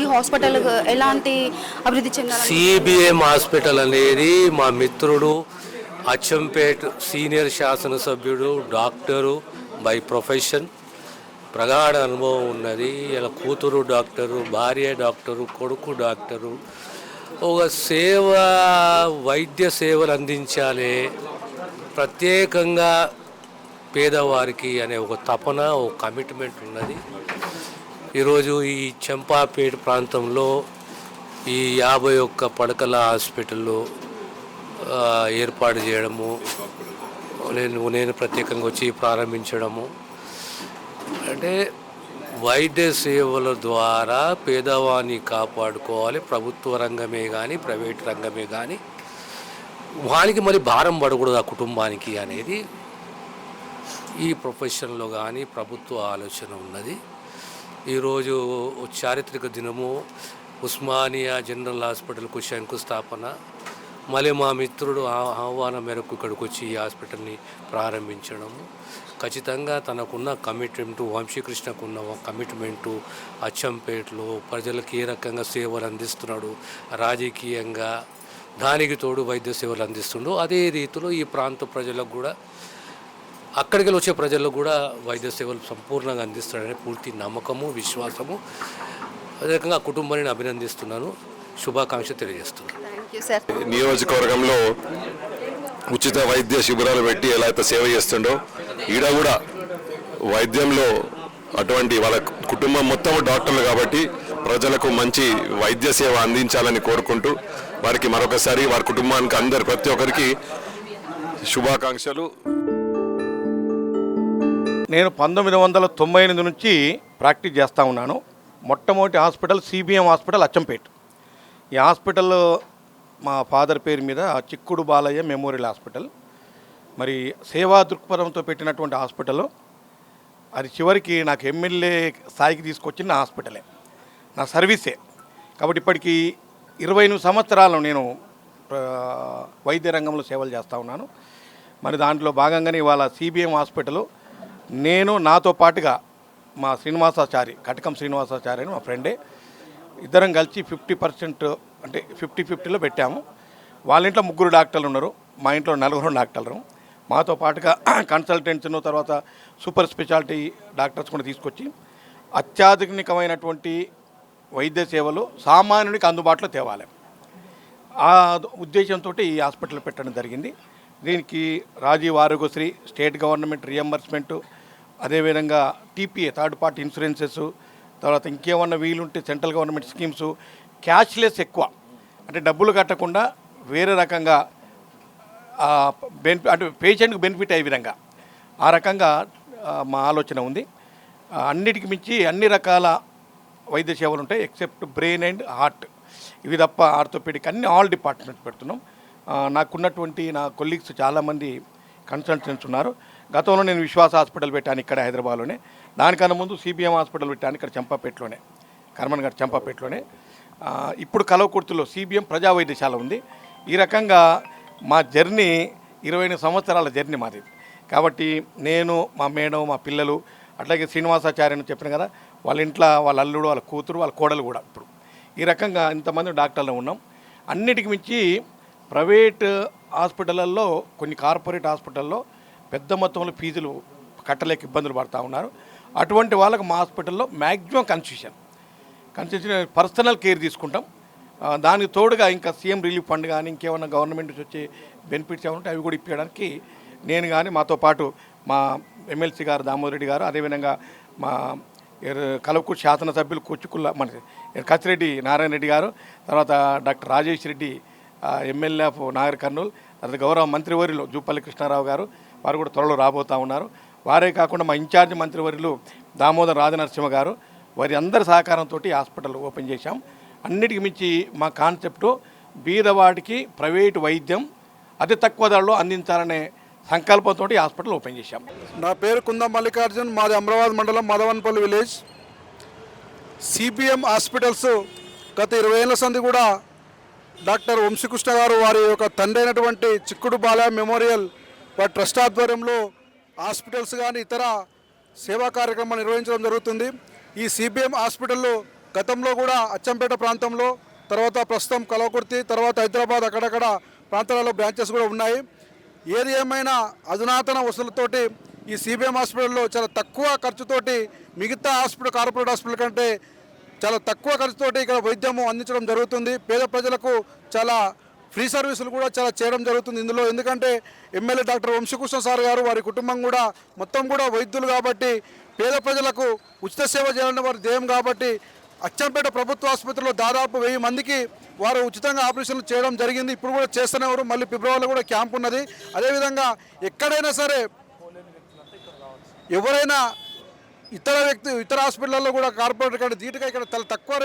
ఈ హాస్పిటల్ ఎలాంటి అభివృద్ధి చెందాలి? సిబిఎం హాస్పిటల్ అనేది మా మిత్రుడు అచ్చంపేట్ సీనియర్ శాసనసభ్యుడు, డాక్టరు బై ప్రొఫెషన్, ప్రగాఢ అనుభవం ఉన్నది. ఇలా కూతురు డాక్టరు, భార్య డాక్టరు, కొడుకు డాక్టరు. ఒక వైద్య సేవలు అందించాలి ప్రత్యేకంగా పేదవారికి అనే ఒక తపన, ఒక కమిట్మెంట్ ఉన్నది. ఈరోజు ఈ చంపాపేట ప్రాంతంలో ఈ 51 పడకల హాస్పిటల్లో ఏర్పాటు చేయడము, నేను ప్రత్యేకంగా వచ్చి ప్రారంభించడము అంటే వైద్య సేవల ద్వారా పేదవాన్ని కాపాడుకోవాలి. ప్రభుత్వ రంగమే కానీ ప్రైవేట్ రంగమే కానీ వానికి మరి భారం పడకూడదు ఆ కుటుంబానికి అనేది ఈ ప్రొఫెషన్లో కానీ ప్రభుత్వ ఆలోచన ఉన్నది. ఈరోజు చారిత్రక దినము ఉస్మానియా జనరల్ హాస్పిటల్కు శంకుస్థాపన. మళ్ళీ మా మిత్రుడు ఆహ్వానం మేరకు ఇక్కడికి వచ్చి ఈ హాస్పిటల్ని ప్రారంభించడము ఖచ్చితంగా తనకున్న కమిట్మెంటు, వంశీకృష్ణకున్న కమిట్మెంటు, అచ్చంపేటలో ప్రజలకు ఏ రకంగా సేవలు అందిస్తున్నాడు, రాజకీయంగా దానికి తోడు వైద్య సేవలు అందిస్తుండో అదే రీతిలో ఈ ప్రాంత ప్రజలకు కూడా, అక్కడికి వచ్చే ప్రజలకు కూడా వైద్య సేవలు సంపూర్ణంగా అందిస్తాడనే పూర్తి నమ్మకము, విశ్వాసము. అదే రకంగా ఆ కుటుంబాన్ని అభినందిస్తున్నాను, శుభాకాంక్ష తెలియజేస్తున్నాను. నియోజకవర్గంలో ఉచిత వైద్య శిబిరాలు పెట్టి ఎలా అయితే సేవ చేస్తుండో ఈడ కూడా వైద్యంలో అటువంటి వాళ్ళ కుటుంబం మొత్తం డాక్టర్లు కాబట్టి ప్రజలకు మంచి వైద్య సేవ అందించాలని కోరుకుంటూ వారికి మరొకసారి వారి కుటుంబానికి అందరు ప్రతి ఒక్కరికి శుభాకాంక్షలు. నేను 1998 నుంచి ప్రాక్టీస్ చేస్తూ ఉన్నాను. మొట్టమొదటి హాస్పిటల్ సిబిఎం హాస్పిటల్ అచ్చంపేట్. ఈ హాస్పిటల్ మా ఫాదర్ పేరు మీద చిక్కుడు బాలయ్య మెమోరియల్ హాస్పిటల్. మరి సేవా దృక్పథంతో పెట్టినటువంటి హాస్పిటల్ అది చివరికి నాకు ఎమ్మెల్యే స్థాయికి తీసుకొచ్చిన నా హాస్పిటలే, నా సర్వీసే. కాబట్టి ఇప్పటికీ 28 సంవత్సరాలు నేను వైద్య రంగంలో సేవలు చేస్తూ ఉన్నాను. మరి దాంట్లో భాగంగానే ఇవాళ సిబిఎం హాస్పిటల్ నేను నాతో పాటుగా మా శ్రీనివాసాచారి, కటకం శ్రీనివాసాచారి అని మా ఫ్రెండే, ఇద్దరం కలిసి 50% అంటే 50-50లో పెట్టాము. వాళ్ళ ఇంట్లో 3 డాక్టర్లు ఉన్నారు, మా ఇంట్లో 4 డాక్టర్లు. మాతో పాటుగా కన్సల్టెంట్స్ను, తర్వాత సూపర్ స్పెషాలిటీ డాక్టర్స్ కూడా తీసుకొచ్చి అత్యాధునికమైనటువంటి వైద్య సేవలు సామాన్యుడికి అందుబాటులో తేవాలి. ఆ ఉద్దేశంతో ఈ హాస్పిటల్ పెట్టడం జరిగింది. దీనికి Rajiv Arogyasri, state government reimbursement, అదేవిధంగా టీపీఏ థర్డ్ పార్టీ ఇన్సూరెన్సెస్, తర్వాత ఇంకేమన్నా వీలుంటే సెంట్రల్ గవర్నమెంట్ స్కీమ్స్, క్యాష్లెస్ ఎక్కువ అంటే డబ్బులు కట్టకుండా వేరే రకంగా అంటే పేషెంట్కి బెనిఫిట్ అయ్యే విధంగా ఆ రకంగా మా ఆలోచన ఉంది. అన్నిటికి మించి అన్ని రకాల వైద్య సేవలు ఉంటాయి ఎక్సెప్ట్ బ్రెయిన్ అండ్ హార్ట్, ఇవి తప్ప ఆర్థోపెడిక్ అన్ని ఆల్ డిపార్ట్మెంట్స్ పెడుతున్నాం. నాకున్నటువంటి నా కొలీగ్స్ చాలామంది కన్సల్టెంట్స్ ఉన్నారు. గతంలో నేను విశ్వాస హాస్పిటల్ పెట్టాను ఇక్కడ హైదరాబాద్లోనే, దానికన్నా ముందు సిబిఎం హాస్పిటల్ పెట్టాను ఇక్కడ చంపాపేటలోనే, కర్మన్ గారు చంపాపేటలోనే. ఇప్పుడు కలవకుర్తిలో సిబిఎం ప్రజా వైద్యశాల ఉంది. ఈ రకంగా మా జర్నీ 28 సంవత్సరాల జర్నీ మాది. కాబట్టి నేను, మా మేడం, మా పిల్లలు, అట్లాగే శ్రీనివాసాచార్యని చెప్పిన కదా, వాళ్ళ ఇంట్లో వాళ్ళ అల్లుడు, వాళ్ళ కూతురు, వాళ్ళ కోడలు కూడా ఇప్పుడు ఈ రకంగా ఇంతమంది డాక్టర్లు ఉన్నాం. అన్నిటికి మించి ప్రైవేట్ హాస్పిటళ్ళల్లో, కొన్ని కార్పొరేట్ హాస్పిటల్లో పెద్ద మొత్తంలో ఫీజులు కట్టలేక ఇబ్బందులు పడుతూ ఉన్నారు. అటువంటి వాళ్ళకు మా హాస్పిటల్లో మ్యాక్సిమం కన్సెషన్ పర్సనల్ కేర్ తీసుకుంటాం. దానికి తోడుగా ఇంకా సీఎం రిలీఫ్ ఫండ్ కానీ ఇంకేమన్నా గవర్నమెంట్ నుంచి వచ్చే బెనిఫిట్స్ ఏమైనా ఉంటే అవి కూడా ఇప్పించడానికి నేను కానీ, మాతో పాటు మా ఎమ్మెల్సీ గారు దామోదర్ రెడ్డి గారు, అదేవిధంగా మా కలవకూరు శాసనసభ్యులు కూచుకుల్ల మన కచ్చిరెడ్డి నారాయణ రెడ్డి గారు, తర్వాత doctor Rajesh Reddy MLA of Nagar Kurnool, తర్వాత గౌరవ మంత్రివర్యులు జూపల్లి కృష్ణారావు గారు, వారు కూడా త్వరలో రాబోతూ ఉన్నారు. వారే కాకుండా మా ఇన్ఛార్జ్ మంత్రివర్యులు దామోదర్ రాజనరసింహ గారు, వారి అందరి సహకారంతో హాస్పిటల్ ఓపెన్ చేశాం. అన్నిటికి మించి మా కాన్సెప్టు బీదవాడికి ప్రైవేటు వైద్యం అతి తక్కువ ధరలో అందించాలనే సంకల్పంతో హాస్పిటల్ ఓపెన్ చేశాం. నా పేరు కుందం మల్లికార్జున్, మాది అమరాబాద్ మండలం మదవన్పల్లి విలేజ్. సిబిఎం హాస్పిటల్స్ గత 20 ఏళ్ల సంది కూడా డాక్టర్ వంశీకృష్ణ గారు వారి యొక్క తండ్రి అయినటువంటి చిక్కుడు బాలయ్య మెమోరియల్ వారి ట్రస్ట్ ఆధ్వర్యంలో హాస్పిటల్స్ కానీ ఇతర సేవా కార్యక్రమాలు నిర్వహించడం జరుగుతుంది. ఈ సిబిఎం హాస్పిటల్లో గతంలో కూడా అచ్చంపేట ప్రాంతంలో, తర్వాత ప్రస్తుతం కలవకుర్తి, తర్వాత హైదరాబాద్ అక్కడక్కడ ప్రాంతాలలో బ్రాంచెస్ కూడా ఉన్నాయి. ఏది ఏమైనా అధునాతన వసతులతోటి ఈ సిబిఎం హాస్పిటల్లో చాలా తక్కువ ఖర్చుతోటి మిగతా కార్పొరేట్ హాస్పిటల్ కంటే చాలా తక్కువ ఖర్చుతోటి ఇక్కడ వైద్యము అందించడం జరుగుతుంది. పేద ప్రజలకు చాలా ఫ్రీ సర్వీసులు కూడా చాలా చేయడం జరుగుతుంది ఇందులో. ఎందుకంటే ఎమ్మెల్యే డాక్టర్ వంశీకృష్ణ సార్ గారు, వారి కుటుంబం కూడా మొత్తం కూడా వైద్యులు కాబట్టి పేద ప్రజలకు ఉచిత సేవ చేయాలని వారి ధ్యేయం కాబట్టి అచ్చంపేట ప్రభుత్వ ఆసుపత్రిలో దాదాపు 1000 మందికి వారు ఉచితంగా ఆపరేషన్లు చేయడం జరిగింది. ఇప్పుడు కూడా చేస్తున్నారు. మళ్ళీ ఫిబ్రవరిలో కూడా క్యాంప్ ఉన్నది. అదేవిధంగా ఎక్కడైనా సరే ఎవరైనా ఇతర హాస్పిటల్లో కూడా కార్పొరేట్ కంటే ధీటుగా ఇక్కడ చాలా తక్కువ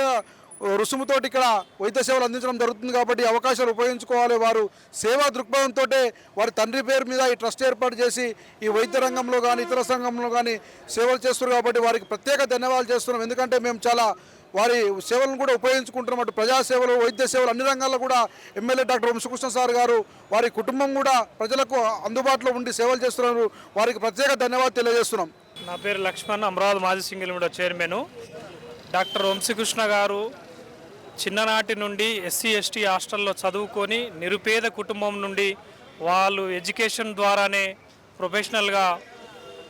రుసుముతోటి ఇక్కడ వైద్య సేవలు అందించడం జరుగుతుంది కాబట్టి అవకాశాలు ఉపయోగించుకోవాలి. వారు సేవా దృక్పథంతో వారి తండ్రి పేరు మీద ఈ ట్రస్ట్ ఏర్పాటు చేసి ఈ వైద్య రంగంలో కానీ ఇతర రంగంలో కానీ సేవలు చేస్తున్నారు కాబట్టి వారికి ప్రత్యేక ధన్యవాదాలు చేస్తున్నాం. ఎందుకంటే మేము చాలా వారి సేవలను కూడా ఉపయోగించుకుంటున్నాం. అటు ప్రజాసేవలు, వైద్య సేవలు అన్ని రంగాల్లో కూడా ఎమ్మెల్యే డాక్టర్ వంశీకృష్ణ సార్ గారు, వారి కుటుంబం కూడా ప్రజలకు అందుబాటులో ఉండి సేవలు చేస్తున్నారు. వారికి ప్రత్యేక ధన్యవాదాలు తెలియజేస్తున్నాం. నా పేరు లక్ష్మణ్, అమరావతి మాజీ single window chairman. Doctor Vamsikrishna గారు చిన్ననాటి నుండి ఎస్సీ ఎస్టీ హాస్టల్లో చదువుకొని నిరుపేద కుటుంబం నుండి వాళ్ళు ఎడ్యుకేషన్ ద్వారానే ప్రొఫెషనల్గా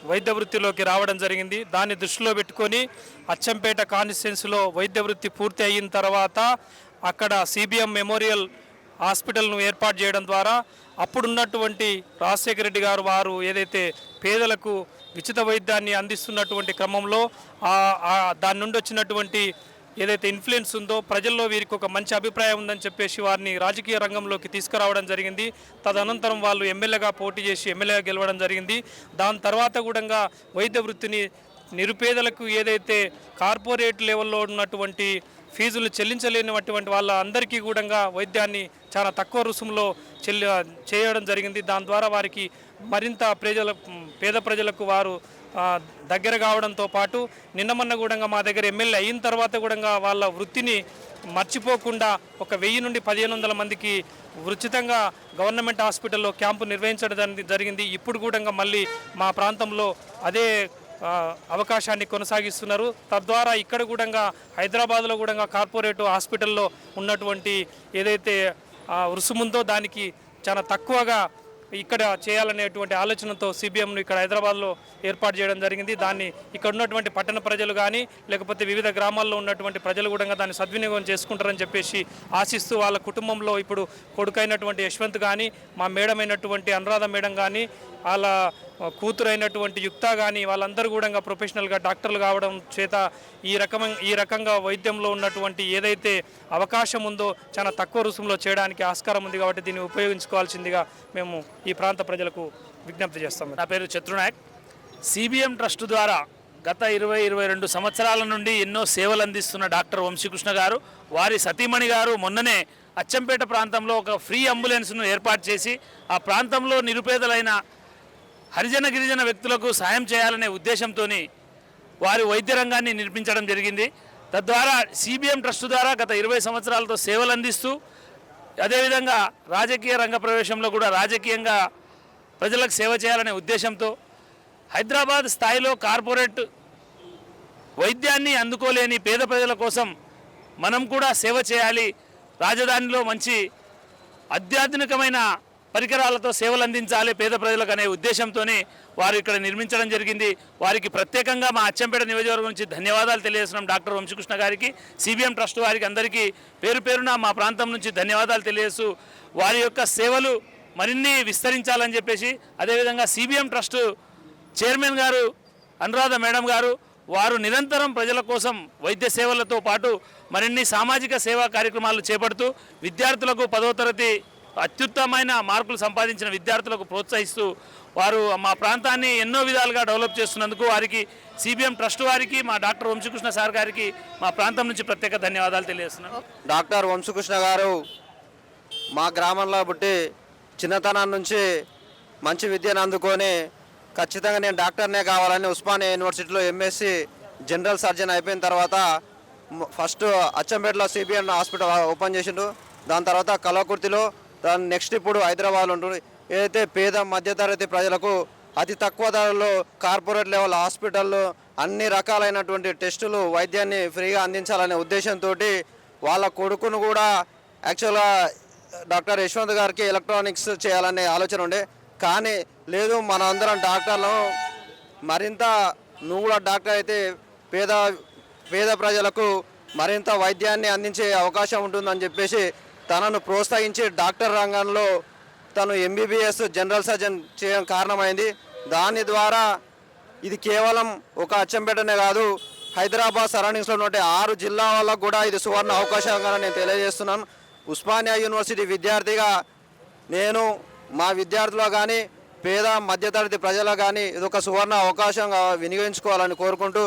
వైద్య వృత్తిలోకి రావడం జరిగింది. దాన్ని దృష్టిలో పెట్టుకొని అచ్చంపేట కాన్స్టిట్యున్సీలో వైద్య వృత్తి పూర్తి అయిన తర్వాత అక్కడ సిబిఎం మెమోరియల్ హాస్పిటల్ను ఏర్పాటు చేయడం ద్వారా అప్పుడున్నటువంటి రాజశేఖర రెడ్డి గారు వారు ఏదైతే పేదలకు ఉచిత వైద్యాన్ని అందిస్తున్నటువంటి క్రమంలో దాని నుండి వచ్చినటువంటి ఏదైతే ఇన్ఫ్లుయెన్స్ ఉందో ప్రజల్లో వీరికి ఒక మంచి అభిప్రాయం ఉందని చెప్పేసి వారిని రాజకీయ రంగంలోకి తీసుకురావడం జరిగింది. తదనంతరం వాళ్ళు ఎమ్మెల్యేగా పోటీ చేసి ఎమ్మెల్యేగా గెలవడం జరిగింది. దాని తర్వాత కూడా వైద్య వృత్తిని నిరుపేదలకు ఏదైతే కార్పొరేట్ లెవెల్లో ఉన్నటువంటి ఫీజులు చెల్లించలేనటువంటి వాళ్ళందరికీ కూడా వైద్యాన్ని చాలా తక్కువ రుసుములో చేయడం జరిగింది. దాని ద్వారా వారికి మరింత పేద ప్రజలకు వారు దగ్గర కావడంతో పాటు నిన్న మొన్న కూడా మా దగ్గర ఎమ్మెల్యే అయిన తర్వాత కూడా వాళ్ళ వృత్తిని మర్చిపోకుండా ఒక 1000 నుండి 1500 మందికి ఉచితంగా గవర్నమెంట్ హాస్పిటల్లో క్యాంపు నిర్వహించడం జరిగింది. ఇప్పుడు కూడా మళ్ళీ మా ప్రాంతంలో అదే అవకాశాన్ని కొనసాగిస్తున్నారు. తద్వారా ఇక్కడ కూడా హైదరాబాద్లో కూడా కార్పొరేట్ హాస్పిటల్లో ఉన్నటువంటి ఏదైతే రుసుముందో దానికి చాలా తక్కువగా ఇక్కడ చేయాలనేటువంటి ఆలోచనతో సిబిఎంను ఇక్కడ హైదరాబాద్లో ఏర్పాటు చేయడం జరిగింది. దాన్ని ఇక్కడ ఉన్నటువంటి పట్టణ ప్రజలు కానీ లేకపోతే వివిధ గ్రామాల్లో ఉన్నటువంటి ప్రజలు కూడా దాన్ని సద్వినియోగం చేసుకుంటారని చెప్పేసి ఆశిస్తూ వాళ్ళ కుటుంబంలో ఇప్పుడు కొడుకైనటువంటి యశ్వంత్ కానీ, మా మేడం అయినటువంటి అనురాధ మేడం కానీ, వాళ్ళ కూతురు అయినటువంటి యుక్త కానీ వాళ్ళందరూ కూడా ప్రొఫెషనల్గా డాక్టర్లు కావడం చేత ఈ రకంగా వైద్యంలో ఉన్నటువంటి ఏదైతే అవకాశం ఉందో చాలా తక్కువ రుసుములో చేయడానికి ఆస్కారం ఉంది కాబట్టి దీన్ని ఉపయోగించుకోవాల్సిందిగా మేము ఈ ప్రాంత ప్రజలకు విజ్ఞప్తి చేస్తాము. నా పేరు చత్రునాయక్. సిబిఎం ట్రస్ట్ ద్వారా గత 20-22 సంవత్సరాల నుండి ఎన్నో సేవలు అందిస్తున్న డాక్టర్ వంశీకృష్ణ గారు, వారి సతీమణి గారు మొన్ననే అచ్చంపేట ప్రాంతంలో ఒక ఫ్రీ అంబులెన్స్ను ఏర్పాటు చేసి ఆ ప్రాంతంలో నిరుపేదలైన హరిజన గిరిజన వ్యక్తులకు సాయం చేయాలనే ఉద్దేశంతో వారి వైద్య రంగాన్ని నిర్మించడం జరిగింది. తద్వారా సిబిఎం ట్రస్ట్ ద్వారా గత 20 సంవత్సరాలతో సేవలు అందిస్తూ అదేవిధంగా రాజకీయ రంగ ప్రవేశంలో కూడా రాజకీయంగా ప్రజలకు సేవ చేయాలనే ఉద్దేశంతో హైదరాబాద్ స్థాయిలో కార్పొరేట్ వైద్యాన్ని అందుకోలేని పేద ప్రజల కోసం మనం కూడా సేవ చేయాలి, రాజధానిలో మంచి అత్యాధునికమైన పరికరాలతో సేవలు అందించాలి పేద ప్రజలకు అనే ఉద్దేశంతోనే వారు ఇక్కడ నిర్మించడం జరిగింది. వారికి ప్రత్యేకంగా మా అచ్చంపేట నియోజకవర్గం నుంచి ధన్యవాదాలు తెలియజేస్తున్నాం. డాక్టర్ వంశీకృష్ణ గారికి, సిబిఎం ట్రస్ట్ వారికి అందరికీ పేరు పేరున మా ప్రాంతం నుంచి ధన్యవాదాలు తెలియజేస్తూ వారి యొక్క సేవలు మరిన్ని విస్తరించాలని చెప్పేసి, అదేవిధంగా సిబిఎం ట్రస్ట్ చైర్మన్ గారు అనురాధ మేడం గారు వారు నిరంతరం ప్రజల కోసం వైద్య సేవలతో పాటు మరిన్ని సామాజిక సేవా కార్యక్రమాలు చేపడుతూ విద్యార్థులకు 10వ తరగతి అత్యుత్తమైన మార్కులు సంపాదించిన విద్యార్థులకు ప్రోత్సహిస్తూ వారు మా ప్రాంతాన్ని ఎన్నో విధాలుగా డెవలప్ చేస్తున్నందుకు వారికి సిబిఎం ట్రస్ట్ వారికి మా డాక్టర్ వంశీకృష్ణ సార్ గారికి మా ప్రాంతం నుంచి ప్రత్యేక ధన్యవాదాలు తెలియజేస్తున్నాను. డాక్టర్ వంశీకృష్ణ గారు మా గ్రామంలో పుట్టి చిన్నతనం నుంచి మంచి విద్యను అందుకొని ఖచ్చితంగా నేను డాక్టర్నే కావాలని ఉస్మానియా యూనివర్సిటీలో ఎంఎస్సి జనరల్ సర్జన్ అయిపోయిన తర్వాత ఫస్ట్ అచ్చంపేటలో సిబిఎం హాస్పిటల్ ఓపెన్ చేసిండు. దాని తర్వాత కలవకుర్తిలో, దాని నెక్స్ట్ ఇప్పుడు హైదరాబాద్లో ఉంటుంది. ఏదైతే పేద మధ్యతరగతి ప్రజలకు అతి తక్కువ ధరలో కార్పొరేట్ లెవెల్ హాస్పిటల్లో అన్ని రకాలైనటువంటి టెస్టులు వైద్యాన్ని ఫ్రీగా అందించాలనే ఉద్దేశంతో వాళ్ళ కొడుకును కూడా యాక్చువల్గా డాక్టర్ యశ్వంత్ గారికి ఎలక్ట్రానిక్స్ చేయాలనే ఆలోచన ఉండే, కానీ లేదు మన అందరం డాక్టర్లు మరింత నువ్వు కూడా డాక్టర్ అయితే పేద ప్రజలకు మరింత వైద్యాన్ని అందించే అవకాశం ఉంటుందని చెప్పేసి తనను ప్రోత్సహించి డాక్టర్ రంగంలో తను ఎంబీబీఎస్ జనరల్ సర్జన్ చేయడం కారణమైంది. దాని ద్వారా ఇది కేవలం ఒక అచ్చంపేటనే కాదు, హైదరాబాద్ సరౌండింగ్స్లో ఉండే 6 జిల్లా వాళ్ళకు కూడా ఇది సువర్ణ అవకాశంగా నేను తెలియజేస్తున్నాను. ఉస్మానియా యూనివర్సిటీ విద్యార్థిగా నేను మా విద్యార్థులు కానీ పేద మధ్యతరగతి ప్రజలు కానీ ఇది ఒక సువర్ణ అవకాశంగా వినియోగించుకోవాలని కోరుకుంటూ